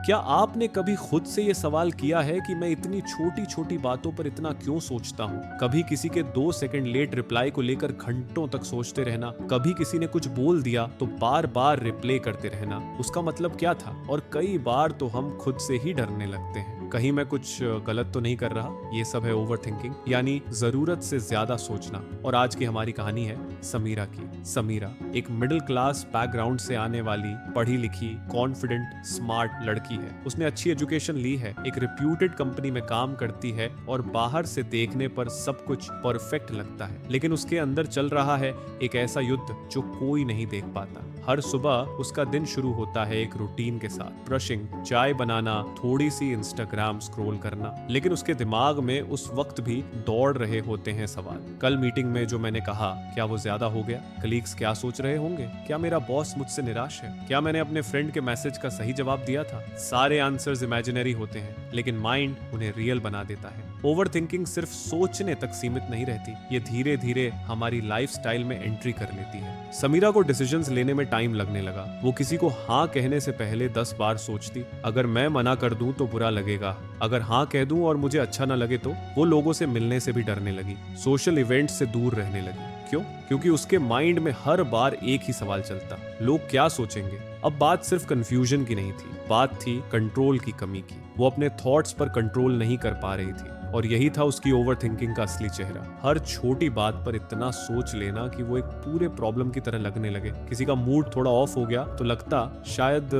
क्या आपने कभी खुद से ये सवाल किया है कि मैं इतनी छोटी छोटी बातों पर इतना क्यों सोचता हूँ? कभी किसी के 2 सेकंड लेट रिप्लाई को लेकर घंटों तक सोचते रहना, कभी किसी ने कुछ बोल दिया तो बार बार रिप्ले करते रहना, उसका मतलब क्या था? और कई बार तो हम खुद से ही डरने लगते हैं, कहीं मैं कुछ गलत तो नहीं कर रहा। ये सब है ओवर थिंकिंग, यानी जरूरत से ज्यादा सोचना। और आज की हमारी कहानी है समीरा की। समीरा एक मिडिल क्लास बैकग्राउंड से आने वाली पढ़ी लिखी कॉन्फिडेंट स्मार्ट लड़की है। उसने अच्छी एजुकेशन ली है, एक रिप्यूटेड कंपनी में काम करती है और बाहर से देखने पर सब कुछ परफेक्ट लगता है, लेकिन उसके अंदर चल रहा है एक ऐसा युद्ध जो कोई नहीं देख पाता। हर सुबह उसका दिन शुरू होता है एक रूटीन के साथ, ब्रशिंग, चाय बनाना, थोड़ी सी इंस्टाग्राम स्क्रॉल करना, लेकिन उसके दिमाग में उस वक्त भी दौड़ रहे होते हैं सवाल। कल मीटिंग में जो मैंने कहा, क्या वो ज्यादा हो गया? कलीग्स क्या सोच रहे होंगे? क्या मेरा बॉस मुझसे निराश है? क्या मैंने अपने फ्रेंड के मैसेज का सही जवाब दिया था? सारे आंसर्स इमेजिनरी होते हैं, लेकिन माइंड उन्हें रियल बना देता है। ओवर थिंकिंग सिर्फ सोचने तक सीमित नहीं रहती, ये धीरे धीरे हमारी लाइफस्टाइल में एंट्री कर लेती है। समीरा को डिसीजंस लेने में टाइम लगने लगा। वो किसी को हाँ कहने से पहले 10 बार सोचती, अगर मैं मना कर दूं तो बुरा लगेगा, अगर हाँ कह दूं और मुझे अच्छा ना लगे तो। वो लोगों से मिलने से भी डरने लगी, सोशल इवेंट्स से दूर रहने लगी। क्यों? क्योंकि उसके माइंड में हर बार एक ही सवाल चलता, लोग क्या सोचेंगे? अब बात सिर्फ कंफ्यूजन की नहीं थी, बात थी कंट्रोल की कमी की। वो अपने थॉट्स पर कंट्रोल नहीं कर पा रही थी, और यही था उसकी ओवर थिंकिंग का असली चेहरा। हर छोटी बात पर इतना सोच लेना कि वो एक पूरे प्रॉब्लम की तरह लगने लगे। किसी का मूड थोड़ा ऑफ हो गया तो लगता शायद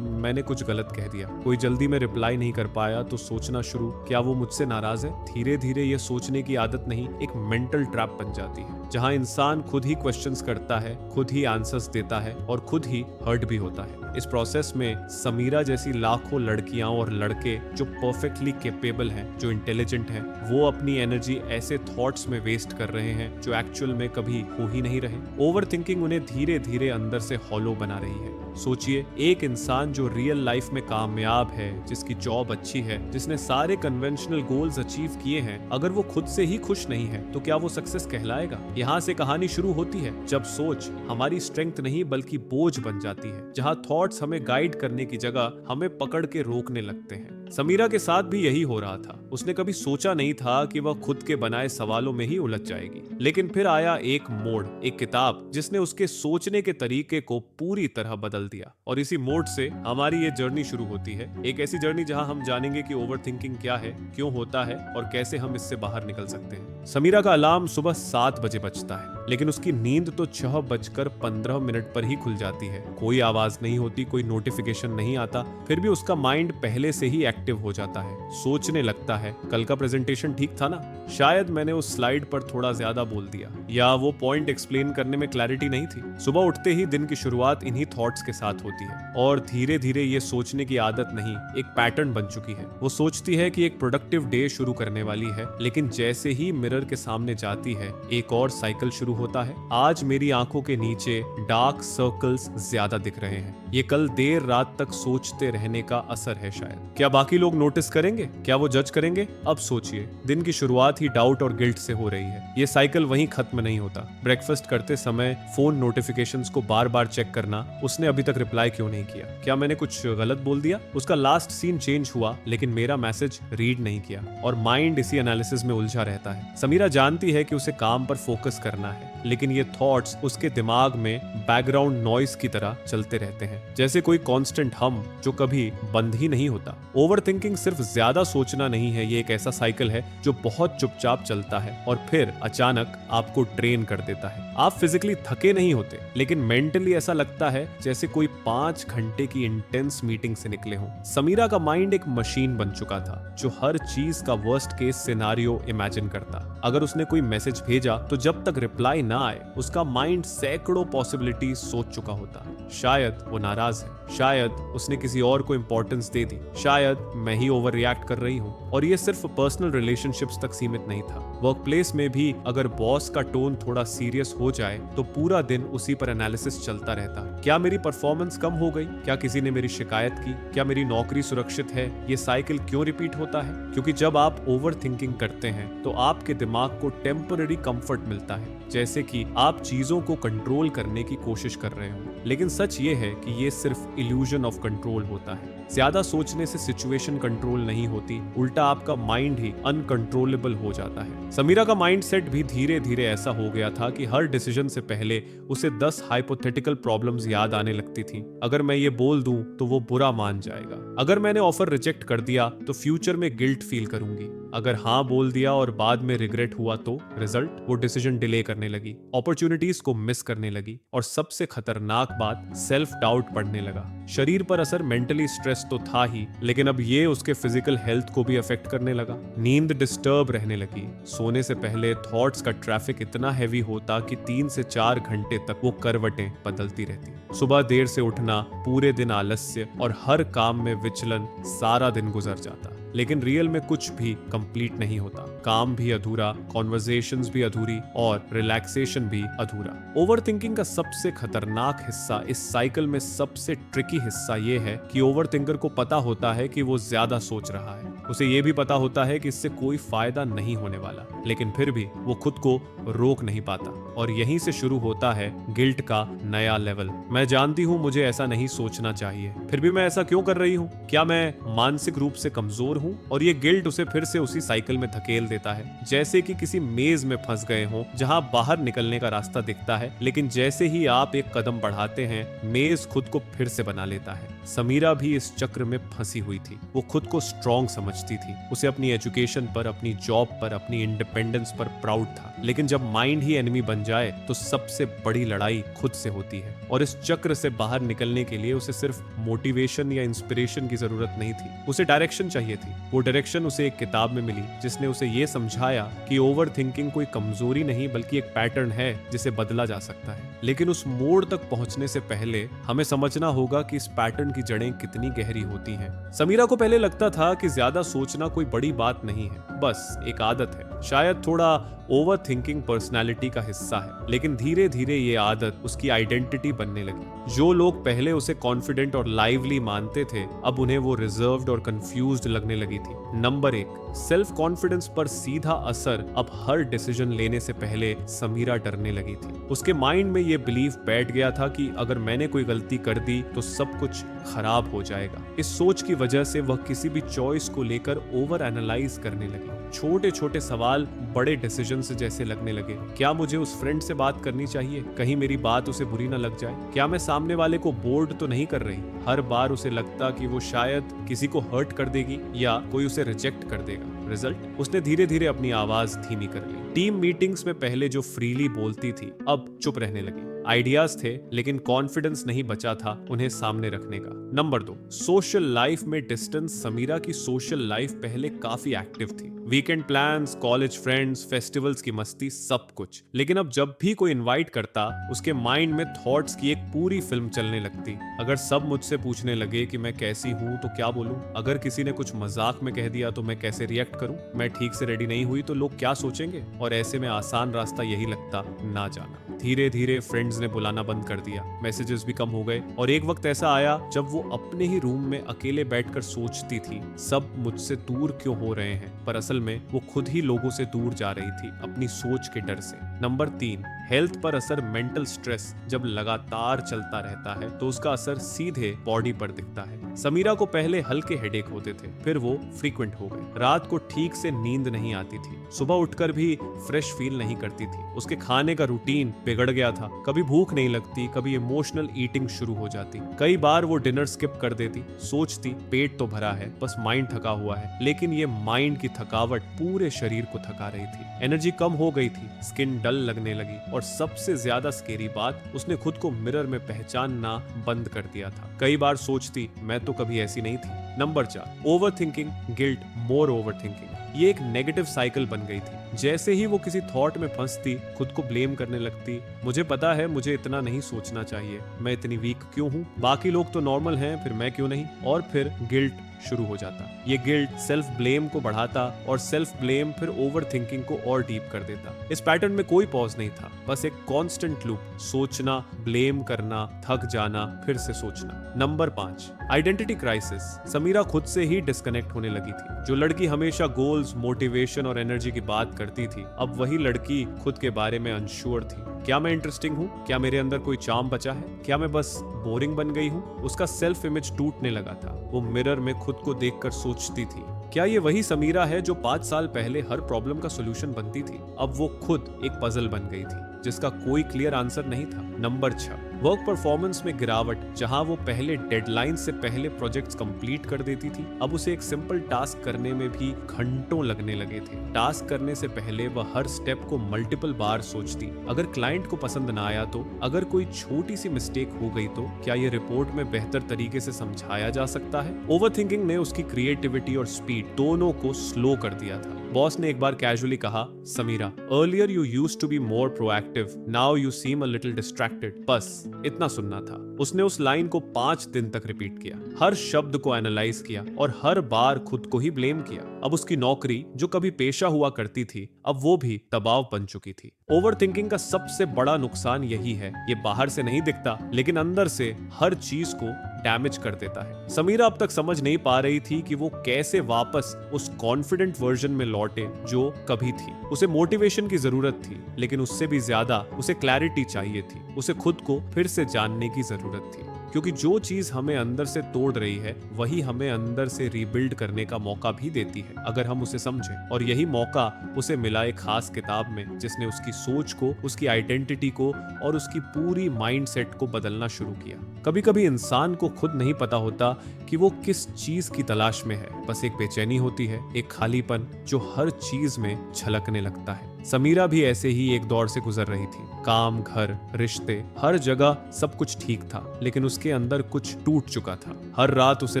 मैंने कुछ गलत कह दिया। कोई जल्दी में रिप्लाई नहीं कर पाया तो सोचना शुरू, क्या वो मुझसे नाराज है? धीरे धीरे ये सोचने की आदत नहीं, एक मेंटल ट्रैप बन जाती है, जहां इंसान खुद ही क्वेश्चंस करता है, खुद ही आंसर्स देता है और खुद ही हर्ट भी होता है। इस प्रोसेस में समीरा जैसी लाखों लड़कियां और लड़के जो परफेक्टली कैपेबल हैं, जो इंटेलिजेंट हैं, वो अपनी एनर्जी ऐसे थॉट्स में वेस्ट कर रहे हैं जो एक्चुअल में कभी हो ही नहीं रहे। ओवर थिंकिंग उन्हें धीरे धीरे अंदर से हॉलो बना रही है। सोचिए, एक इंसान जो रियल लाइफ में कामयाब है, जिसकी जॉब अच्छी है, जिसने सारे कन्वेंशनल गोल्स अचीव किए हैं, अगर वो खुद से ही खुश नहीं है तो क्या वो सक्सेस कहलाएगा? यहाँ से कहानी शुरू होती है जब सोच हमारी स्ट्रेंथ नहीं बल्कि बोझ बन जाती है, जहाँ थॉट्स हमें गाइड करने की जगह हमें पकड़ के रोकने लगते हैं। समीरा के साथ भी यही हो रहा था। उसने कभी सोचा नहीं था कि वह खुद के बनाए सवालों में ही उलझ जाएगी, लेकिन फिर आया एक मोड़, एक किताब जिसने उसके सोचने के तरीके को पूरी तरह बदल दिया। और इसी मोड़ से हमारी ये जर्नी शुरू होती है, एक ऐसी जर्नी जहां हम जानेंगे कि ओवर थिंकिंग क्या है, क्यों होता है और कैसे हम इससे बाहर निकल सकते हैं। समीरा का अलार्म सुबह 7 बजे बजता है, लेकिन उसकी नींद तो 6:15 पर ही खुल जाती है। कोई आवाज नहीं होती, कोई नोटिफिकेशन नहीं आता, फिर भी उसका माइंड पहले से ही एक्टिव हो जाता है। सोचने लगता है, कल का प्रेजेंटेशन ठीक था ना? शायद मैंने उस स्लाइड पर थोड़ा ज्यादा बोल दिया, या वो पॉइंट एक्सप्लेन करने में क्लैरिटी नहीं थी। सुबह उठते ही दिन की शुरुआत इन्हीं थॉट्स के साथ होती है, और धीरे धीरे ये सोचने की आदत नहीं, एक पैटर्न बन चुकी है। वो सोचती है कि एक प्रोडक्टिव डे शुरू करने वाली है, लेकिन जैसे ही मिरर के सामने जाती है, एक और साइकिल शुरू होता है। आज मेरी आंखों के नीचे डार्क सर्कल्स ज्यादा दिख रहे हैं, ये कल देर रात तक सोचते रहने का असर है शायद। क्या बाकी लोग नोटिस करेंगे? क्या वो जज करेंगे? अब सोचिए, दिन की शुरुआत ही डाउट और गिल्ट से हो रही है। ये साइकिल वहीं खत्म नहीं होता। ब्रेकफास्ट करते समय फोन नोटिफिकेशंस को बार बार चेक करना, उसने अभी तक रिप्लाई क्यों नहीं किया? क्या मैंने कुछ गलत बोल दिया? उसका लास्ट सीन चेंज हुआ लेकिन मेरा मैसेज रीड नहीं किया, और माइंड इसी एनालिसिस में उलझा रहता है। समीरा जानती है कि उसे काम पर फोकस करना है, लेकिन ये थॉट्स उसके दिमाग में बैकग्राउंड नॉइस की तरह चलते रहते हैं, जैसे कोई कांस्टेंट हम जो कभी बंद ही नहीं होता। ओवर थिंकिंग सिर्फ ज्यादा सोचना नहीं है, ये एक ऐसा साइकिल है जो बहुत चुपचाप चलता है और फिर अचानक आपको ड्रेन कर देता है। आप फिजिकली थके नहीं होते, लेकिन मेंटली ऐसा लगता है जैसे कोई 5 घंटे की इंटेंस मीटिंग से निकले हों। समीरा का माइंड एक मशीन बन चुका था जो हर चीज का वर्स्ट केस सिनेरियो इमेजिन करता। अगर उसने कोई मैसेज भेजा तो जब तक रिप्लाई ना आए, उसका माइंड सैकड़ों पॉसिबिलिटी सोच चुका होता। शायद वो नाराज है, शायद उसने किसी और को इंपॉर्टेंस दे दी, शायद मैं ही ओवर रिएक्ट कर रही हूँ। और ये सिर्फ पर्सनल रिलेशनशिप्स तक सीमित नहीं था। वर्क प्लेस में भी अगर बॉस का टोन थोड़ा सीरियस हो जाए तो पूरा दिन उसी पर एनालिसिस चलता रहता। क्या मेरी परफॉर्मेंस कम हो गई? क्या किसी ने मेरी शिकायत की? क्या मेरी नौकरी सुरक्षित है? ये साइकिल क्यों रिपीट होता है? क्योंकि जब आप ओवर थिंकिंग करते हैं तो आपके दिमाग को टेम्पररी कंफर्ट मिलता है, जैसे कि आप चीजों को कंट्रोल करने की कोशिश कर रहे हो। लेकिन सच ये है कि ये सिर्फ इल्यूजन ऑफ कंट्रोल होता है। ज्यादा सोचने से सिचुएशन कंट्रोल नहीं होती, उल्टा आपका माइंड ही अनकंट्रोलेबल हो जाता है। समीरा का माइंड सेट भी धीरे धीरे ऐसा हो गया था कि हर डिसीजन से पहले उसे 10 हाइपोथेटिकल प्रॉब्लम्स याद आने लगती थी। अगर मैं ये बोल दूं तो वो बुरा मान जाएगा, अगर मैंने ऑफर रिजेक्ट कर दिया तो फ्यूचर में गिल्ट फील करूंगी, अगर हाँ बोल दिया और बाद में रिग्रेट हुआ तो रिजल्ट, वो डिसीजन डिले करने लगी, अपॉर्चुनिटीज को मिस करने लगी, और सबसे खतरनाक बात सेल्फ डाउट बढ़ने लगा। शरीर पर असर, मेंटली स्ट्रेस तो था ही, लेकिन अब ये उसके फिजिकल हेल्थ को भी अफेक्ट करने लगा। नींद डिस्टर्ब रहने लगी, सोने से पहले थॉट्स का ट्रैफिक इतना हैवी होता कि 3 से 4 घंटे तक वो करवटें बदलती रहती। सुबह देर से उठना, पूरे दिन आलस्य और हर काम में विचलन, सारा दिन गुजर जाता, लेकिन रियल में कुछ भी कंप्लीट नहीं होता। काम भी अधूरा, कॉन्वर्सेशंस भी अधूरी और रिलैक्सेशन भी अधूरा। ओवरथिंकिंग का सबसे खतरनाक हिस्सा, इस साइकिल में सबसे ट्रिकी हिस्सा ये है कि ओवरथिंकर को पता होता है कि वो ज्यादा सोच रहा है, उसे ये भी पता होता है कि इससे कोई फायदा नहीं होने वाला, लेकिन फिर भी वो खुद को रोक नहीं पाता। और यहीं से शुरू होता है गिल्ट का नया लेवल। मैं जानती हूँ मुझे ऐसा नहीं सोचना चाहिए, फिर भी मैं ऐसा क्यों कर रही हूँ? क्या मैं मानसिक रूप से कमजोर हूँ? और ये गिल्ट उसे फिर से उसी साइकिल में धकेल देता है, जैसे कि किसी मेज में फंस गए हों जहां बाहर निकलने का रास्ता दिखता है, लेकिन जैसे ही आप एक कदम बढ़ाते हैं मेज खुद को फिर से बना लेता है। समीरा भी इस चक्र में फंसी हुई थी। वो खुद को स्ट्रॉन्ग समझती थी, उसे अपनी एजुकेशन पर, अपनी जॉब पर, अपनी इंडिपेंडेंस पर प्राउड था, लेकिन जब माइंड ही एनिमी बन जाए तो सबसे बड़ी लड़ाई खुद से होती है। और इस चक्र से बाहर निकलने के लिए उसे सिर्फ मोटिवेशन या इंस्पिरेशन की जरूरत नहीं थी, उसे डायरेक्शन चाहिए थी। वो डायरेक्शन उसे एक किताब में मिली जिसने उसे ये समझाया कि ओवर थिंकिंग कोई कमजोरी नहीं बल्कि एक पैटर्न है जिसे बदला जा सकता है। लेकिन उस मोड़ तक पहुंचने से पहले हमें समझना होगा कि इस पैटर्न की जड़ें कितनी गहरी होती हैं। समीरा को पहले लगता था कि ज्यादा सोचना कोई बड़ी बात नहीं है, बस एक आदत है, शायद थोड़ा ओवर थिंकिंग पर्सनैलिटी का हिस्सा है। लेकिन धीरे धीरे ये आदत उसकी आइडेंटिटी बनने लगी। जो लोग पहले उसे कॉन्फिडेंट और लाइवली मानते थे, अब उन्हें वो रिजर्व्ड और कंफ्यूज्ड लगने लगी थी। नंबर 1, सेल्फ कॉन्फिडेंस पर सीधा असर। अब हर डिसीजन लेने से पहले समीरा डरने लगी थी। उसके माइंड में ये बिलीफ बैठ गया था कि अगर मैंने कोई गलती कर दी तो सब कुछ खराब हो जाएगा। इस सोच की वजह से वह किसी भी चॉइस को लेकर ओवर एनालाइज करने लगी। छोटे छोटे सवाल बड़े डिसीजन से जैसे लगने लगे। क्या मुझे उस फ्रेंड से बात करनी चाहिए? कहीं मेरी बात उसे बुरी ना लग जाए? क्या मैं सामने वाले को बोर्ड तो नहीं कर रही? हर बार उसे लगता कि वो शायद किसी को हर्ट कर देगी या कोई उसे रिजेक्ट कर देगा। रिजल्ट, उसने धीरे धीरे अपनी आवाज धीमी कर ली। टीम मीटिंग्स में पहले जो फ्रीली बोलती थी अब चुप रहने लगी। आइडियाज थे लेकिन कॉन्फिडेंस नहीं बचा था उन्हें सामने रखने का। नंबर 2, सोशल लाइफ में डिस्टेंस। समीरा की सोशल लाइफ पहले काफी एक्टिव थी, weekend plans, college friends, festivals की मस्ती, सब कुछ। लेकिन अब जब भी कोई इनवाइट करता उसके माइंड में थॉट्स की एक पूरी फिल्म चलने लगती। अगर सब मुझसे पूछने लगे कि मैं कैसी हूँ तो क्या बोलूं? अगर किसी ने कुछ मजाक में कह दिया तो मैं कैसे रिएक्ट करूं? मैं ठीक से रेडी नहीं हुई तो लोग क्या सोचेंगे? और ऐसे में आसान रास्ता यही लगता, ना जाना। धीरे धीरे फ्रेंड्स ने बुलाना बंद कर दिया, मैसेजेस भी कम हो गए, और एक वक्त ऐसा आया जब वो अपने ही रूम में अकेले बैठकर सोचती थी, सब मुझसे दूर क्यों हो रहे हैं? पर असल में वो खुद ही लोगों से दूर जा रही थी अपनी सोच के डर से। नंबर 3, हेल्थ पर असर। मेंटल स्ट्रेस जब लगातार चलता रहता है तो उसका असर सीधे बॉडी पर दिखता है। समीरा को पहले हल्के हेडेक होते थे, फिर वो फ्रीक्वेंट हो गए। रात को ठीक से नींद नहीं आती थी, सुबह उठकर भी फ्रेश फील नहीं करती थी। उसके खाने का रूटीन बिगड़ गया था, कभी भूख नहीं लगती, कभी इमोशनल ईटिंग शुरू हो जाती। कई बार वो डिनर स्किप कर देती, सोचती पेट तो भरा है, बस माइंड थका हुआ है। लेकिन ये माइंड की थकावट पूरे शरीर को थका रही थी। एनर्जी कम हो गई थी, स्किन डल लगने लगी, और सबसे ज्यादा स्केरी बात, उसने खुद को मिरर में पहचानना बंद कर दिया था। कई बार सोचती मैं तो कभी ऐसी नहीं थी। Number 4, over thinking, guilt, more over thinking. ये एक नेगेटिव साइकिल बन गई थी। जैसे ही वो किसी थॉट में फंसती खुद को ब्लेम करने लगती। मुझे पता है मुझे इतना नहीं सोचना चाहिए, मैं इतनी वीक क्यों हूँ? बाकी लोग तो नॉर्मल हैं, फिर मैं क्यों नहीं? और फिर गिल्ट शुरू हो जाता। ये गिल्ट सेल्फ ब्लेम को बढ़ाता और सेल्फ ब्लेम फिर ओवर थिंकिंग को और डीप कर देता। इस पैटर्न में कोई पॉज नहीं था, बस एक कांस्टेंट लूप, सोचना, ब्लेम करना, थक जाना, फिर से सोचना। Number 5, identity crisis. समीरा खुद से ही डिस्कनेक्ट होने लगी थी। जो लड़की हमेशा गोल्स गोल्स, मोटिवेशन और एनर्जी की बात करती थी, अब वही लड़की खुद के बारे में अनश्योर थी। क्या मैं इंटरेस्टिंग हूँ? क्या मेरे अंदर कोई चार्म बचा है? क्या मैं बस बोरिंग बन गई हूँ? उसका सेल्फ इमेज टूटने लगा था। वो मिरर में खुद को देखकर सोचती थी, क्या ये वही समीरा है जो 5 साल पहले हर प्रॉब्लम का सॉल्यूशन बनती थी? अब वो खुद एक पजल बन गई थी जिसका कोई क्लियर आंसर नहीं था। नंबर 6, वर्क परफॉर्मेंस में गिरावट। जहां वो पहले डेडलाइन से पहले प्रोजेक्ट्स कंप्लीट कर देती थी, अब उसे एक सिंपल टास्क करने में भी घंटों लगने लगे थे। टास्क करने से पहले वह हर स्टेप को मल्टीपल बार सोचती। अगर क्लाइंट को पसंद ना आया तो, अगर कोई छोटी सी मिस्टेक हो गई तो, क्या ये रिपोर्ट में बेहतर तरीके से समझाया जा सकता है? ओवरथिंकिंग ने उसकी क्रिएटिविटी और स्पीड दोनों को स्लो कर दिया था। बॉस ने एक बार कैजुअली कहा, Sameera, earlier you used to be more proactive, now you seem a little distracted. बस इतना सुनना था। उसने उस लाइन को 5 दिन तक रिपीट किया, हर शब्द को एनालाइज किया और हर बार खुद को ही ब्लेम किया। अब उसकी नौकरी, जो कभी पेशा हुआ करती थी, अब वो भी दबाव बन चुकी थी। ओवरथिंकिंग का सबसे बड़ा नुकसान यही है, ये बाहर से नहीं दिखता लेकिन अंदर से हर चीज को डैमेज कर देता है। समीरा अब तक समझ नहीं पा रही थी कि वो कैसे वापस उस कॉन्फिडेंट वर्जन में लौटे जो कभी थी। उसे मोटिवेशन की जरूरत थी, लेकिन उससे भी ज्यादा उसे क्लैरिटी चाहिए थी। उसे खुद को फिर से जानने की जरूरत थी, क्योंकि जो चीज हमें अंदर से तोड़ रही है वही हमें अंदर से रीबिल्ड करने का मौका भी देती है, अगर हम उसे समझें। और यही मौका उसे मिला एक खास किताब में, जिसने उसकी सोच को, उसकी आइडेंटिटी को और उसकी पूरी माइंडसेट को बदलना शुरू किया। कभी कभी इंसान को खुद नहीं पता होता कि वो किस चीज की तलाश में है, बस एक बेचैनी होती है, एक खालीपन जो हर चीज में झलकने लगता है। समीरा भी ऐसे ही एक दौर से गुजर रही थी। काम, घर, रिश्ते, हर जगह सब कुछ ठीक था, लेकिन उसके अंदर कुछ टूट चुका था। हर रात उसे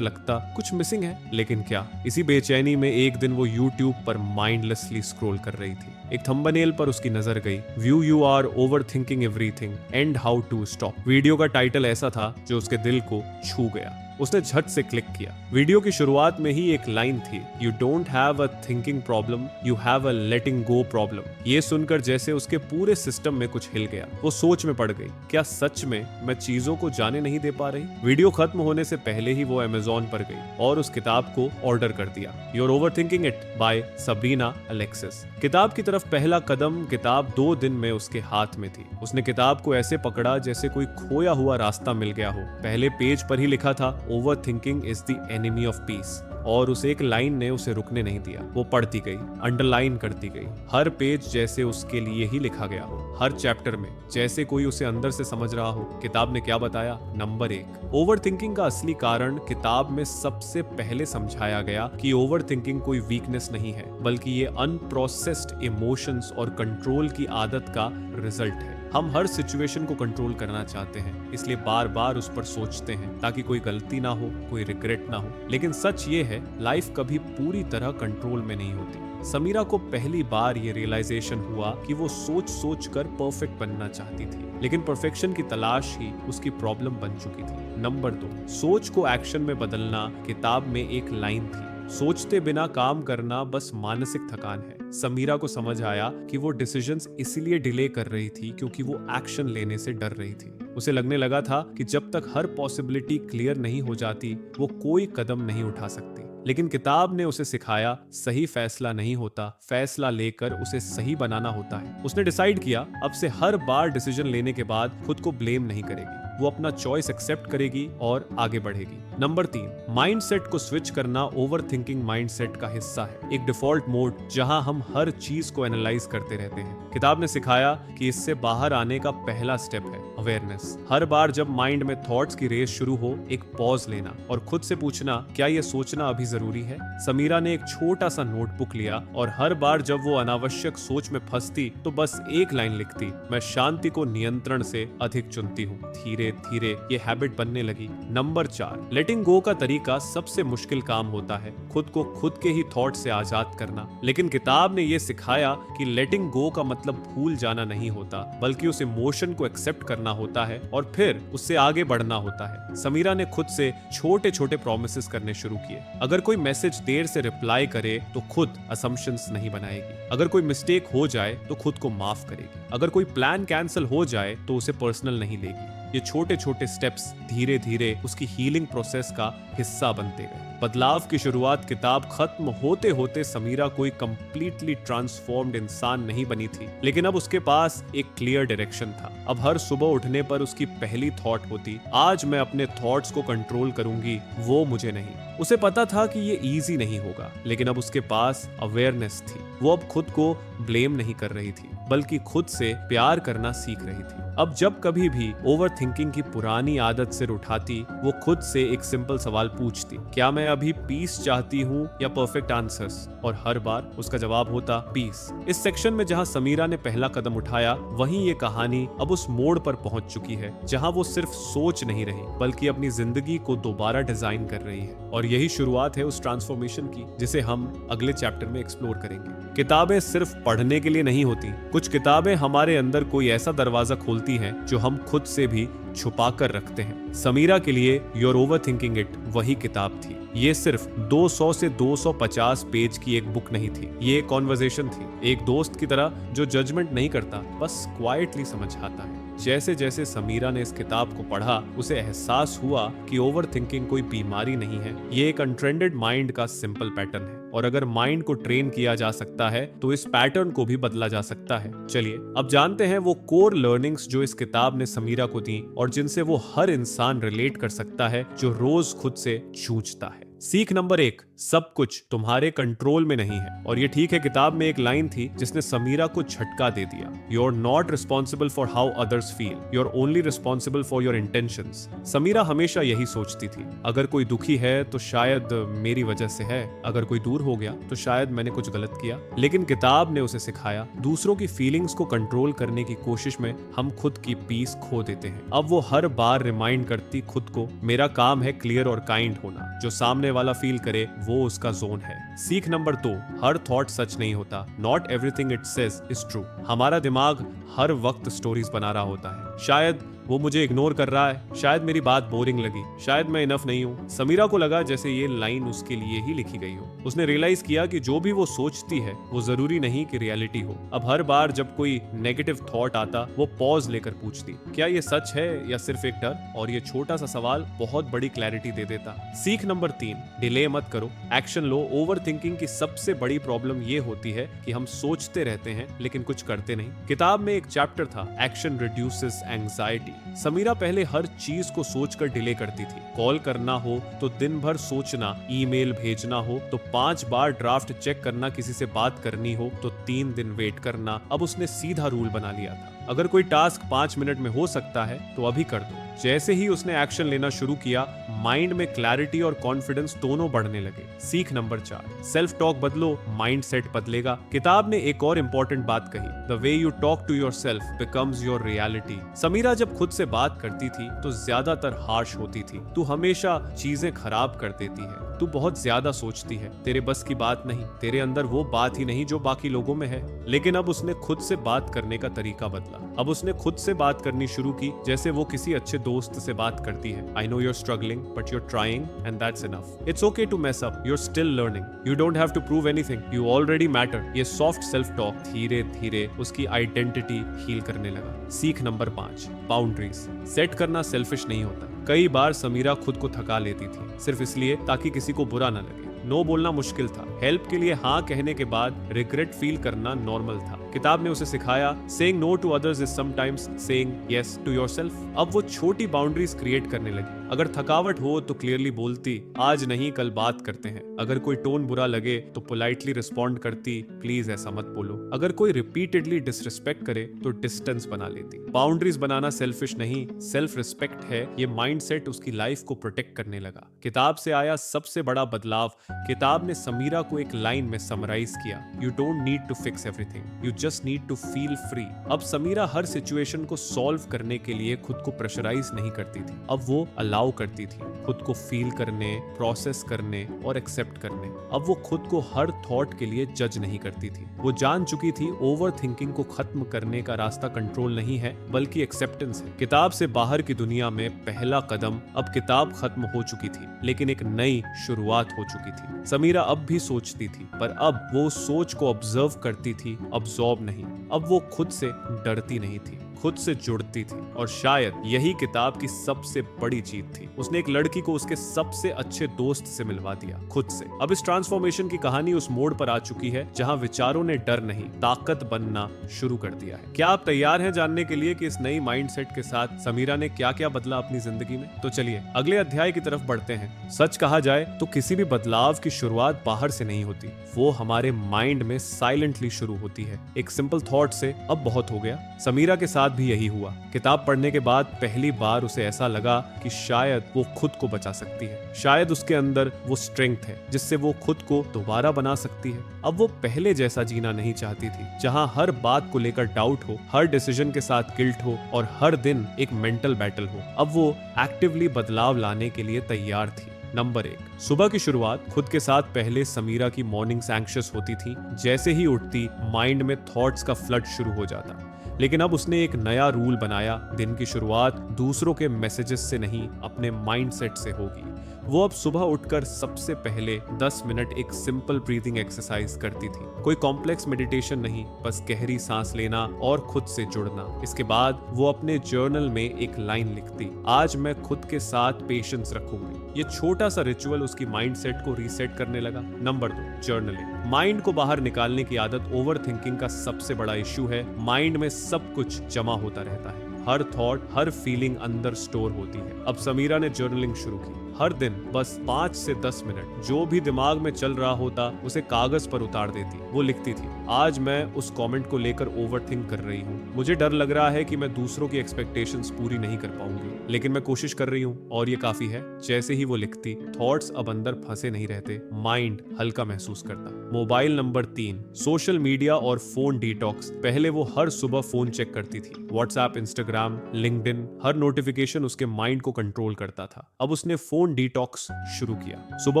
लगता कुछ मिसिंग है, लेकिन क्या? इसी बेचैनी में एक दिन वो YouTube पर माइंडलेसली स्क्रॉल कर रही थी। एक थंबनेल पर उसकी नजर गई, view you are overthinking everything and how to stop. Video का टाइटल ऐसा था जो उसके दिल को छू गया। उसने झट से क्लिक किया। वीडियो की शुरुआत में ही एक लाइन थी, you don't have a thinking problem, you have a letting go problem. ये सुनकर जैसे उसके पूरे सिस्टम में कुछ हिल गया। वो सोच में पड़ गई, क्या सच में मैं चीजों को जाने नहीं दे पा रही? वीडियो खत्म होने से पहले ही वो अमेज़न पर गई और उस किताब को ऑर्डर कर दिया, you're overthinking it by Sabrina Alexis. किताब की तरफ पहला कदम, किताब 2 दिन में उसके हाथ में थी। उसने किताब को ऐसे पकड़ा जैसे कोई खोया हुआ रास्ता मिल गया हो। पहले पेज पर ही लिखा था, overthinking is the enemy of peace, और उस एक लाइन ने उसे रुकने नहीं दिया। वो पढ़ती गई, अंडरलाइन करती गई, हर पेज जैसे उसके लिए ही लिखा गया हो, हर चैप्टर में जैसे कोई उसे अंदर से समझ रहा हो। किताब ने क्या बताया? नंबर 1, ओवरथिंकिंग का असली कारण किताब में सबसे पहले समझाया गया कि ओवरथिंकिंग कोई वीकनेस नहीं है, बल्कि ये अनप्रोसेस्ड इमोशंस और कंट्रोल की आदत का रिजल्ट है। हम हर सिचुएशन को कंट्रोल करना चाहते हैं, इसलिए बार बार उस पर सोचते हैं ताकि कोई गलती ना हो, कोई रिग्रेट ना हो। लेकिन सच ये है, लाइफ कभी पूरी तरह कंट्रोल में नहीं होती। समीरा को पहली बार ये रियलाइजेशन हुआ कि वो सोच सोच कर परफेक्ट बनना चाहती थी, लेकिन परफेक्शन की तलाश ही उसकी प्रॉब्लम बन चुकी थी। नंबर 2, सोच को एक्शन में बदलना। किताब में एक लाइन थी, सोचते बिना काम करना बस मानसिक थकान है। समीरा को समझ आया कि वो डिसीजंस इसीलिए डिले कर रही थी क्योंकि वो एक्शन लेने से डर रही थी। उसे लगने लगा था कि जब तक हर पॉसिबिलिटी क्लियर नहीं हो जाती, वो कोई कदम नहीं उठा सकती। लेकिन किताब ने उसे सिखाया, सही फैसला नहीं होता, फैसला लेकर उसे सही बनाना होता है। उसने डिसाइड किया, अब से हर बार डिसीजन लेने के बाद खुद को ब्लेम नहीं करेगी, वो अपना चॉइस एक्सेप्ट करेगी और आगे बढ़ेगी। नंबर 3, माइंडसेट को स्विच करना ओवरथिंकिंग माइंडसेट का हिस्सा है। एक डिफॉल्ट मोड जहां हम हर चीज को एनालाइज करते रहते हैं। किताब ने सिखाया कि इससे बाहर आने का पहला स्टेप है अवेयरनेस। हर बार जब माइंड में थॉट्स की रेस शुरू हो, एक पॉज लेना और खुद से पूछना, क्या ये सोचना अभी जरूरी है? समीरा ने एक छोटा सा नोटबुक लिया और हर बार जब वो अनावश्यक सोच में फंसती तो बस एक लाइन लिखती, मैं शांति को नियंत्रण से अधिक चुनती हूँ। धीरे धीरे ये हैबिट बनने लगी। नंबर 4, लेटिंग गो का तरीका सबसे मुश्किल काम होता है, खुद को खुद के ही थॉट से आजाद करना। लेकिन किताब ने ये सिखाया कि लेटिंग गो का मतलब भूल जाना नहीं होता, बल्कि उस इमोशन को एक्सेप्ट करना होता है और फिर उससे आगे बढ़ना होता है। समीरा ने खुद से छोटे छोटे प्रोमिसेस करने शुरू किए। अगर कोई मैसेज देर से रिप्लाई करे तो खुद असम्पशंस नहीं बनाएगी। अगर कोई मिस्टेक हो जाए तो खुद को माफ करेगी। अगर कोई प्लान कैंसिल हो जाए तो उसे पर्सनल नहीं लेगी। ये छोटे छोटे स्टेप्स धीरे धीरे उसकी हीलिंग प्रोसेस का हिस्सा बनते गए। बदलाव की शुरुआत किताब खत्म होते होते समीरा कोई कंप्लीटली ट्रांसफॉर्म्ड इंसान नहीं बनी थी, लेकिन अब उसके पास एक क्लियर डायरेक्शन था। अब हर सुबह उठने पर उसकी पहली थॉट होती, आज मैं अपने थॉट्स को कंट्रोल करूंगी, वो मुझे नहीं। उसे पता था कि ये इजी नहीं होगा, लेकिन अब उसके पास अवेयरनेस थी। वो अब खुद को ब्लेम नहीं कर रही थी, बल्कि खुद से प्यार करना सीख रही थी। अब जब कभी भी ओवर थिंकिंग की पुरानी आदत सिर उठाती, वो खुद से एक सिंपल सवाल पूछती, क्या मैं अभी पीस चाहती हूँ या परफेक्ट आंसर्स? और हर बार उसका जवाब होता पीस। इस सेक्शन में जहाँ समीरा ने पहला कदम उठाया, वहीं ये कहानी अब उस मोड़ पर पहुंच चुकी है जहाँ वो सिर्फ सोच नहीं रही, बल्कि अपनी जिंदगी को दोबारा डिजाइन कर रही है। और यही शुरुआत है उस ट्रांसफॉर्मेशन की, जिसे हम अगले चैप्टर में एक्सप्लोर करेंगे। किताबें सिर्फ पढ़ने के लिए नहीं होती। कुछ किताबें हमारे अंदर कोई ऐसा दरवाजा खोलती हैं जो हम खुद से भी छुपा कर रखते हैं। समीरा के लिए योर ओवर थिंकिंग इट वही किताब थी। ये सिर्फ 200 से 250 पेज की एक बुक नहीं थी, ये एक कॉन्वर्सेशन थी, एक दोस्त की तरह जो जजमेंट नहीं करता, बस क्वाइटली समझाता है। जैसे जैसे समीरा ने इस किताब को पढ़ा, उसे एहसास हुआ कि ओवर थिंकिंग कोई बीमारी नहीं है, ये एक अनट्रेंडेड माइंड का सिंपल पैटर्न है। और अगर माइंड को ट्रेन किया जा सकता है तो इस पैटर्न को भी बदला जा सकता है। चलिए अब जानते हैं वो कोर लर्निंग्स जो इस किताब ने समीरा को दी और जिनसे वो हर इंसान रिलेट कर सकता है जो रोज खुद से जूझता है। सीख नंबर 1, सब कुछ तुम्हारे कंट्रोल में नहीं है। और ये ठीक है, किताब में एक लाइन थी जिसने समीरा को झटका दे दिया, you are not responsible for how others feel, you are only responsible for your intentions. Sameera हमेशा यही सोचती थी, अगर कोई दुखी है तो शायद मेरी वजह से है, अगर कोई दूर हो गया तो शायद मैंने कुछ गलत किया। लेकिन किताब ने उसे सिखाया, दूसरों की फीलिंग्स को कंट्रोल करने की कोशिश में हम खुद की पीस खो देते हैं। अब वो हर बार रिमाइंड करती खुद को, मेरा काम है क्लियर और काइंड होना, जो सामने वाला फील करे वो उसका जोन है। सीख नंबर 2, हर थॉट सच नहीं होता। Not everything it says is true. हमारा दिमाग हर वक्त स्टोरीज बना रहा होता है। शायद वो मुझे इग्नोर कर रहा है, शायद मेरी बात बोरिंग लगी, शायद मैं इनफ नहीं हूँ। समीरा को लगा जैसे ये लाइन उसके लिए ही लिखी गई हो। उसने रियलाइज किया कि जो भी वो सोचती है वो जरूरी नहीं कि रियलिटी हो। अब हर बार जब कोई नेगेटिव थॉट आता, वो पॉज लेकर पूछती, क्या ये सच है या सिर्फ एक डर? और ये छोटा सा सवाल बहुत बड़ी क्लैरिटी दे देता। सीख नंबर 3, डिले मत करो, एक्शन लो। ओवर थिंकिंग की सबसे बड़ी प्रॉब्लम ये होती है कि हम सोचते रहते हैं लेकिन कुछ करते नहीं। किताब में एक चैप्टर था, एक्शन रिड्यूसेस एंग्जाइटी। समीरा पहले हर चीज को सोचकर डिले करती थी। कॉल करना हो तो दिन भर सोचना, ईमेल भेजना हो तो 5 बार ड्राफ्ट चेक करना, किसी से बात करनी हो तो 3 दिन वेट करना। अब उसने सीधा रूल बना लिया था, अगर कोई टास्क 5 मिनट में हो सकता है तो अभी कर दो। जैसे ही उसने एक्शन लेना शुरू किया, माइंड में क्लैरिटी और कॉन्फिडेंस दोनों बढ़ने लगे। सीख नंबर 4, सेल्फ टॉक बदलो, माइंड सेट बदलेगा। किताब ने एक और इंपॉर्टेंट बात कही, the way you talk to yourself becomes your reality. Sameera जब खुद से बात करती थी तो ज्यादातर हार्श होती थी, तू हमेशा चीजें खराब कर देती है, तू बहुत ज्यादा सोचती है, तेरे बस की बात नहीं, तेरे अंदर वो बात ही नहीं जो बाकी लोगों में है। लेकिन अब उसने खुद से बात करने का तरीका बदला। अब उसने खुद से बात करनी शुरू की जैसे वो किसी अच्छे दोस्त से बात करती है। I know you're struggling, but you're trying and that's enough. It's okay to mess up. You're still learning. You don't have to prove anything. You already matter. ये सॉफ्ट सेल्फ टॉक धीरे धीरे उसकी आइडेंटिटी हील करने लगा। सीख number 5, boundaries set करना selfish नहीं होता। कई बार समीरा खुद को थका लेती थी सिर्फ इसलिए ताकि किसी को बुरा ना लगे। नो बोलना मुश्किल था, हेल्प के लिए हाँ कहने के बाद रिग्रेट फील करना नॉर्मल था। किताब ने उसे सिखाया, saying no to others is sometimes saying yes to yourself. अब वो छोटी बाउंड्रीज क्रिएट करने लगी। अगर थकावट हो तो क्लियरली बोलती, आज नहीं कल बात करते हैं। अगर कोई टोन बुरा लगे तो पोलाइटली रिस्पॉन्ड करती, प्लीज ऐसा मत बोलो। अगर कोई रिपीटेडली डिसरिस्पेक्ट करे तो डिस्टेंस बना लेती। बाउंड्रीज बनाना सेल्फिश नहीं, सेल्फ रिस्पेक्ट है। ये माइंडसेट उसकी लाइफ को प्रोटेक्ट करने लगा। किताब से आया सबसे बड़ा बदलाव, किताब ने समीरा को एक लाइन में समराइज किया, you don't need to fix everything, you just need to feel free. अब समीरा हर सिचुएशन को सॉल्व करने के लिए खुद को प्रेशराइज नहीं करती थी। अब वो अलाउ करती थी खुद को फील करने, प्रोसेस करने और एक्सेप्ट करने। अब वो खुद को हर थॉट के लिए जज नहीं करती थी। वो जान चुकी थी ओवर थिंकिंग को खत्म करने का रास्ता कंट्रोल नहीं है बल्कि एक्सेप्टेंस है। किताब से बाहर की दुनिया में पहला कदम, अब किताब खत्म हो चुकी थी लेकिन एक नई शुरुआत हो चुकी थी। समीरा अब भी सोचती थी पर अब वो सोच को ऑब्जर्व करती थी, अब्सॉर्ब नहीं। अब वो खुद से डरती नहीं थी, खुद से जुड़ती थी और शायद यही किताब की सबसे बड़ी जीत थी। उसने एक लड़की को उसके सबसे अच्छे दोस्त से मिलवा दिया, खुद से। अब इस ट्रांसफॉर्मेशन की कहानी उस मोड़ पर आ चुकी है जहां विचारों ने डर नहीं, ताकत बनना शुरू कर दिया है। क्या आप तैयार हैं जानने के लिए कि इस नई माइंडसेट के साथ समीरा ने क्या क्या बदला अपनी जिंदगी में? तो चलिए अगले अध्याय की तरफ बढ़ते हैं। सच कहा जाए तो किसी भी बदलाव की शुरुआत बाहर से नहीं होती, वो हमारे माइंड में साइलेंटली शुरू होती है, एक सिंपल थॉट से। अब बहुत हो गया। समीरा के साथ भी यही हुआ। किताब पढ़ने के बाद पहली बार उसे ऐसा लगा कि शायद वो खुद को बचा सकती है, शायद उसके अंदर वो स्ट्रेंथ है जिससे वो खुद को दोबारा बना सकती है। अब वो पहले जैसा जीना नहीं चाहती थी, जहां हर बात को लेकर डाउट हो, हर डिसीजन के साथ गिल्ट हो और हर दिन एक मेंटल बैटल हो। अब वो एक्टिवली बदलाव लाने के लिए तैयार थी। नंबर 1, सुबह की शुरुआत खुद के साथ। पहले समीरा की मॉर्निंग्स एंग्शियस होती थी। जैसे ही उठती माइंड में थॉट्स का फ्लड शुरू हो जाता। लेकिन अब उसने एक नया रूल बनाया, दिन की शुरुआत दूसरों के मैसेजेस से नहीं, अपने माइंडसेट से होगी। वो अब सुबह उठकर सबसे पहले 10 मिनट एक सिंपल ब्रीथिंग एक्सरसाइज करती थी। कोई कॉम्प्लेक्स मेडिटेशन नहीं, बस गहरी सांस लेना और खुद से जुड़ना। इसके बाद वो अपने जर्नल में एक लाइन लिखती, आज मैं खुद के साथ पेशेंस रखूंगी। ये छोटा सा रिचुअल उसकी माइंडसेट को रीसेट करने लगा। Number 2, journaling. माइंड को बाहर निकालने की आदत ओवर थिंकिंग का सबसे बड़ा इश्यू है। माइंड में सब कुछ जमा होता रहता है, हर थॉट, हर फीलिंग अंदर स्टोर होती है। अब समीरा ने जर्नलिंग शुरू की। हर दिन बस 5 से 10 मिनट जो भी दिमाग में चल रहा होता उसे कागज पर उतार देती। वो लिखती थी, आज मैं उस कमेंट को लेकर ओवरथिंक कर रही हूँ। मुझे डर लग रहा है कि मैं दूसरों की एक्सपेक्टेशंस पूरी नहीं कर पाऊंगी, लेकिन मैं कोशिश कर रही हूँ और ये काफी है। जैसे ही वो लिखती, थॉट्स अब अंदर फंसे नहीं रहते, माइंड हल्का महसूस करता। मोबाइल। नंबर 3, सोशल मीडिया और फोन डिटॉक्स। पहले वो हर सुबह फोन चेक करती थी, व्हाट्सएप, इंस्टाग्राम, लिंक्डइन, हर नोटिफिकेशन उसके माइंड को कंट्रोल करता था। अब उसने फोन डिटॉक्स शुरू किया। सुबह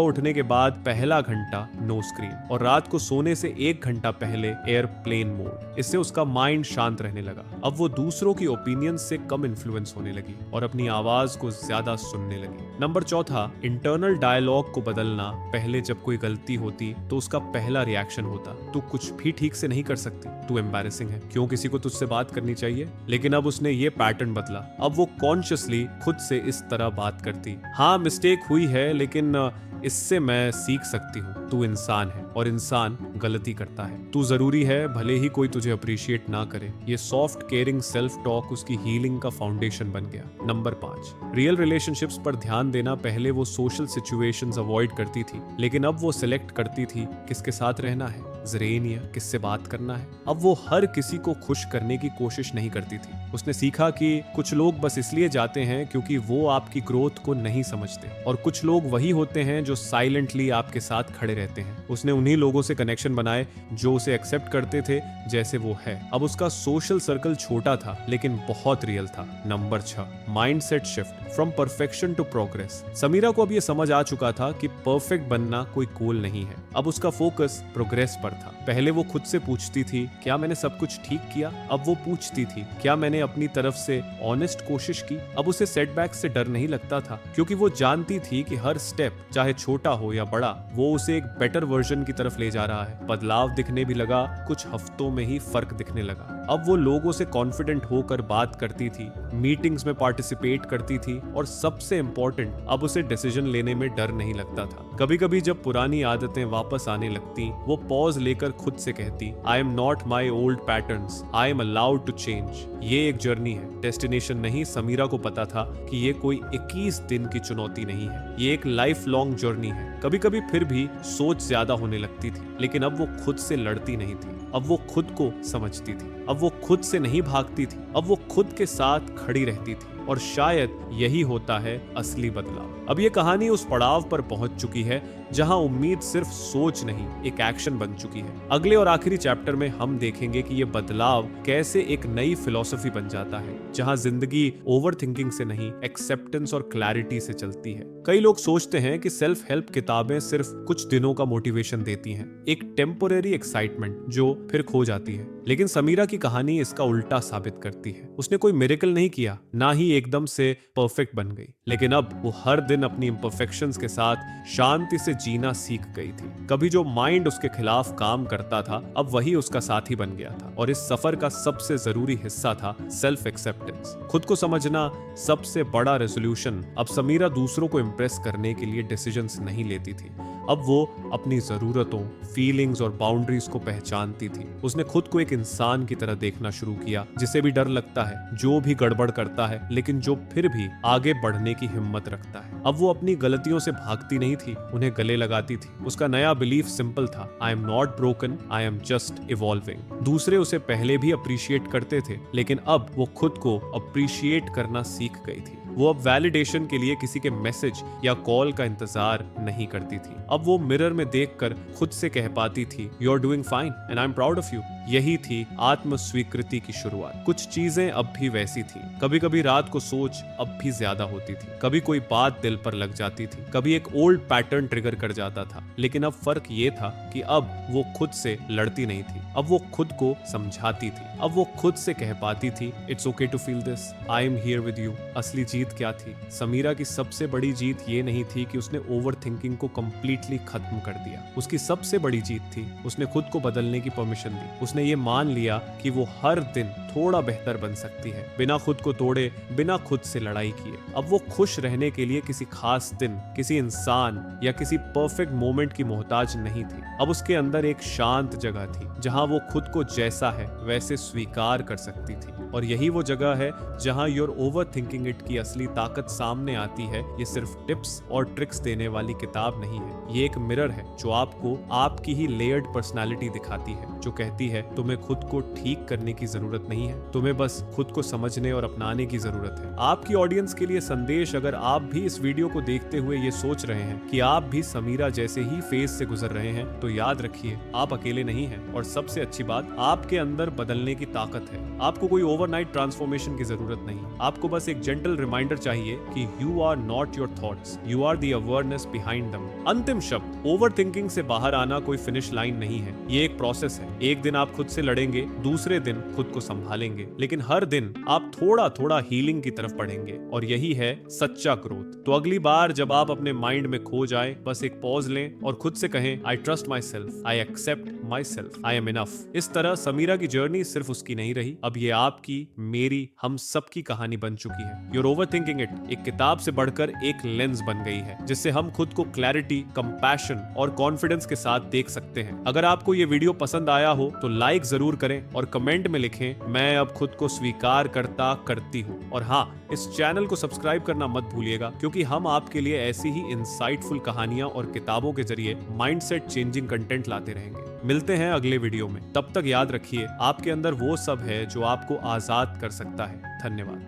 उठने के बाद पहला घंटा नो स्क्रीन और रात को सोने से 1 घंटा पहले एयरप्लेन मोड। इससे उसका माइंड शांत रहने लगा। अब वो दूसरों की ओपिनियन से कम इन्फ्लुएंस होने लगी और अपनी आवाज को ज्यादा सुनने लगी। नंबर 4, इंटरनल डायलॉग को बदलना। पहले जब कोई गलती होती तो उसका पहला रिएक्शन होता, तू कुछ भी ठीक से नहीं कर सकती, तू एम्बैरेसिंग है, क्यों किसी को तुझसे बात करनी चाहिए। लेकिन अब उसने ये पैटर्न बदला। अब वो कॉन्शियसली खुद से इस तरह बात करती, हाँ मिस्टेक हुई है लेकिन इससे मैं सीख सकती हूँ। तू इंसान है और इंसान गलती करता है। तू जरूरी है भले ही कोई तुझे अप्रिशिएट ना करे। ये सॉफ्ट केयरिंग सेल्फ टॉक उसकी हीलिंग का फाउंडेशन बन गया। नंबर 5, रियल रिलेशनशिप्स पर ध्यान देना। पहले वो सोशल सिचुएशंस अवॉइड करती थी, लेकिन अब वो सिलेक्ट करती थी किसके साथ रहना है, जरेन या किससे बात करना है। अब वो हर किसी को खुश करने की कोशिश नहीं करती थी। उसने सीखा कि कुछ लोग बस इसलिए जाते हैं क्योंकि वो आपकी ग्रोथ को नहीं समझते और कुछ लोग वही होते हैं जो साइलेंटली आपके साथ खड़े रहते हैं। उसने उन्हीं लोगों से कनेक्शन बनाए जो उसे एक्सेप्ट करते थे जैसे वो है। अब उसका सोशल सर्कल छोटा था लेकिन बहुत रियल था। Number 6, mindset shift from perfection to progress. Sameera को अब ये समझ आ चुका था कि परफेक्ट बनना कोई गोल नहीं है। अब उसका फोकस प्रोग्रेस पर था। पहले वो खुद से पूछती थी, क्या मैंने सब कुछ ठीक किया? अब वो पूछती थी, क्या मैंने अपनी तरफ से ऑनेस्ट कोशिश की? अब उसे सेटबैक से डर नहीं लगता था क्योंकि वो जानती थी कि हर स्टेप, चाहे छोटा हो या बड़ा, वो उसे एक बेटर वर्जन की तरफ ले जा रहा है। बदलाव दिखने भी लगा, कुछ हफ्तों में ही फर्क दिखने लगा। अब वो लोगों से कॉन्फिडेंट होकर बात करती थी, मीटिंग्स में पार्टिसिपेट करती थी और सबसे इंपॉर्टेंट, अब उसे डिसीजन लेने में डर नहीं लगता था। कभी कभी जब पुरानी आदतें वापस आने लगती, वो पॉज लेकर खुद से कहती, I am not my old patterns, I am allowed to change. ये एक जर्नी है, डेस्टिनेशन नहीं। समीरा को पता था कि ये कोई 21 दिन की चुनौती नहीं है, ये एक लाइफ लॉन्ग जर्नी है। कभी कभी फिर भी सोच ज्यादा होने लगती थी, लेकिन अब वो खुद से लड़ती नहीं थी। अब वो खुद को समझती थी। अब वो खुद से नहीं भागती थी। अब वो खुद के साथ खड़ी रहती थी और शायद यही होता है असली बदलाव। अब ये कहानी उस पड़ाव पर पहुंच चुकी है जहां उम्मीद सिर्फ सोच नहीं, एक एक्शन बन चुकी है। अगले और आखिरी चैप्टर में हम देखेंगे कि ये बदलाव कैसे एक नई फिलॉसफी बन जाता है, जहां जिंदगी ओवरथिंकिंग से नहीं, एक्सेप्टेंस और क्लैरिटी से चलती है। कई लोग सोचते हैं कि सेल्फ हेल्प किताबें सिर्फ कुछ दिनों का मोटिवेशन देती हैं, एक टेम्पोरेरी एक्साइटमेंट जो फिर खो जाती है। लेकिन समीरा की कहानी इसका उल्टा साबित करती है। उसने कोई मिरेकल नहीं किया, ना ही एकदम से परफेक्ट बन गई, लेकिन अब वो हर दिन अपनी इम्परफेक्शंस के साथ शांति से जीना सीख गई थी। कभी जो माइंड उसके खिलाफ काम करता था, अब वही उसका साथी बन गया था। और इस सफर का सबसे जरूरी हिस्सा था सेल्फ एक्सेप्टेंस, खुद को समझना। सबसे बड़ा रेजोल्यूशन, अब समीरा दूसरों को इम्प्रेस करने के लिए डिसीजंस नहीं लेती थी। अब वो अपनी जरूरतों, फीलिंग्स और बाउंड्रीज को पहचानती थी। उसने खुद को एक इंसान की तरह देखना शुरू किया, जिसे भी डर लगता है, जो भी गड़बड़ करता है, लेकिन जो फिर भी आगे बढ़ने की हिम्मत रखता है। अब वो अपनी गलतियों से भागती नहीं थी, उन्हें गले लगाती थी। उसका नया बिलीफ सिंपल था, आई am not broken, I am just evolving. दूसरे उसे पहले भी अप्रिशिएट करते थे, लेकिन अब वो खुद को अप्रिशिएट करना सीख गई थी। वो अब वैलिडेशन के लिए किसी के मैसेज या कॉल का इंतजार नहीं करती थी। अब वो मिरर में देखकर खुद से कह पाती थी, you are doing fine and I am proud of you. यही थी आत्म स्वीकृति की शुरुआत। कुछ चीजें अब भी वैसी थी। कभी कभी रात को सोच अब भी ज्यादा होती थी, कभी कोई बात दिल पर लग जाती थी, कभी एक ओल्ड पैटर्न ट्रिगर कर जाता था। लेकिन अब फर्क ये था कि अब वो खुद से लड़ती नहीं थी, अब वो खुद को समझाती थी। अब वो खुद से कह पाती थी, it's okay to feel this, I am here with you. असली जीत क्या थी? समीरा की सबसे बड़ी जीत ये नहीं थी कि उसने ओवर थिंकिंग को कंप्लीटली खत्म कर दिया। उसकी सबसे बड़ी जीत थी, उसने खुद को बदलने की परमिशन दी। उसने ये मान लिया कि वो हर दिन थोड़ा बेहतर बन सकती है, बिना खुद को तोड़े, बिना खुद से लड़ाई किए। अब वो खुश रहने के लिए किसी खास दिन, किसी इंसान या किसी परफेक्ट मोमेंट की मोहताज नहीं थी। अब उसके अंदर एक शांत जगह थी, जहां वो खुद को जैसा है वैसे स्वीकार कर सकती थी। और यही वो जगह है जहां योर ओवर थिंकिंग इट की असली ताकत सामने आती है। ये सिर्फ टिप्स और ट्रिक्स देने वाली किताब नहीं है, ये एक मिरर है जो आपको आपकी ही लेयर्ड पर्सनालिटी दिखाती है, जो कहती है तुम्हें खुद को ठीक करने की जरूरत नहीं है, तुम्हें बस खुद को समझने और अपनाने की जरूरत है। आपकी ऑडियंस के लिए संदेश, अगर आप भी इस वीडियो को देखते हुए ये सोच रहे हैं कि आप भी समीरा जैसे ही फेज से गुजर रहे हैं, तो याद रखिए आप अकेले नहीं हैं। और सबसे अच्छी बात, आपके अंदर बदलने की ताकत है। आपको कोई ओवरनाइट ट्रांसफॉर्मेशन की जरूरत नहीं, आपको बस एक जेंटल रिमाइंडर चाहिए कि you are not your thoughts, you are the awareness behind them. अंतिम शब्द, ओवर थिंकिंग से बाहर आना कोई फिनिश लाइन नहीं है, ये एक प्रोसेस है। एक दिन आप खुद से लड़ेंगे, दूसरे दिन खुद को संभालेंगे, लेकिन हर दिन आप थोड़ा थोड़ा हीलिंग की तरफ बढ़ेंगे। और यही है सच्चा ग्रोथ। तो अगली बार जब आप अपने माइंड में खो जाए, बस एक पॉज लें और खुद से कहें, I trust myself, I accept myself, I am enough. इस तरह समीरा की जर्नी सिर्फ उसकी नहीं रही, अब ये आपकी, मेरी, हम सबकी कहानी बन चुकी है। योर ओवर थिंकिंग इट एक किताब से बढ़कर एक लेंस बन गई है, जिससे हम खुद को क्लैरिटी, कंपैशन और कॉन्फिडेंस के साथ देख सकते हैं। अगर आपको ये वीडियो पसंद आया हो तो लाइक जरूर करें और कमेंट में लिखें, मैं अब खुद को स्वीकार करती हूँ। और हाँ, इस चैनल को सब्सक्राइब करना मत भूलिएगा, क्योंकि हम आपके लिए ऐसी ही इंसाइटफुल कहानियां और किताबों के जरिए माइंडसेट चेंजिंग कंटेंट लाते रहेंगे। मिलते हैं अगले वीडियो में, तब तक याद रखिए आपके अंदर वो सब है जो आपको आजाद कर सकता है। धन्यवाद।